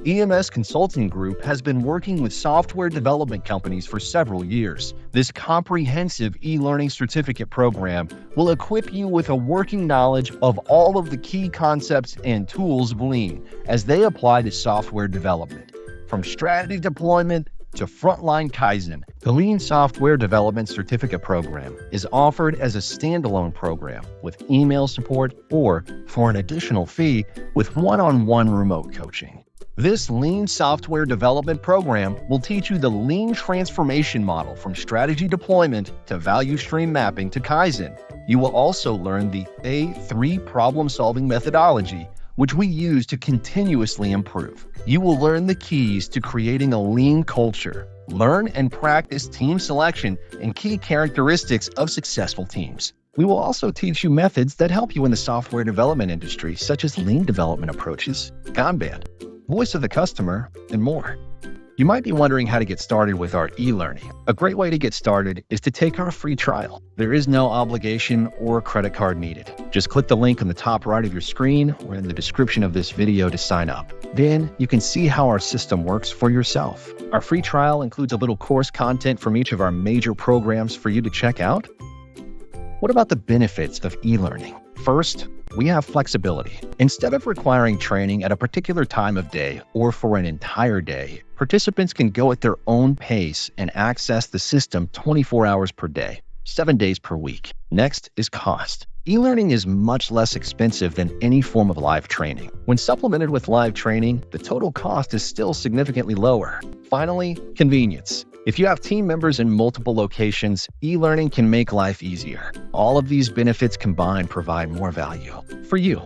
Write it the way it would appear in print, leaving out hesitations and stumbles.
EMS Consulting Group has been working with software development companies for several years. This comprehensive e-learning certificate program will equip you with a working knowledge of all of the key concepts and tools of Lean as they apply to software development. From strategy deployment to frontline Kaizen, the Lean Software Development Certificate Program is offered as a standalone program with email support or, for an additional fee, with one-on-one remote coaching. This Lean Software Development Program will teach you the Lean transformation model from strategy deployment to value stream mapping to Kaizen. You will also learn the A3 problem-solving methodology, which we use to continuously improve. You will learn the keys to creating a lean culture, learn and practice team selection and key characteristics of successful teams. We will also teach you methods that help you in the software development industry, such as lean development approaches, Kanban, voice of the customer, and more. You might be wondering how to get started with our e-learning. A great way to get started is to take our free trial. There is no obligation or credit card needed. Just click the link on the top right of your screen or in the description of this video to sign up. Then you can see how our system works for yourself. Our free trial includes a little course content from each of our major programs for you to check out. What about the benefits of e-learning? First, we have flexibility. Instead of requiring training at a particular time of day or for an entire day, participants can go at their own pace and access the system 24 hours per day, 7 days per week. Next is cost. E-learning is much less expensive than any form of live training. When supplemented with live training, the total cost is still significantly lower. Finally, convenience. If you have team members in multiple locations, e-learning can make life easier. All of these benefits combined provide more value for you.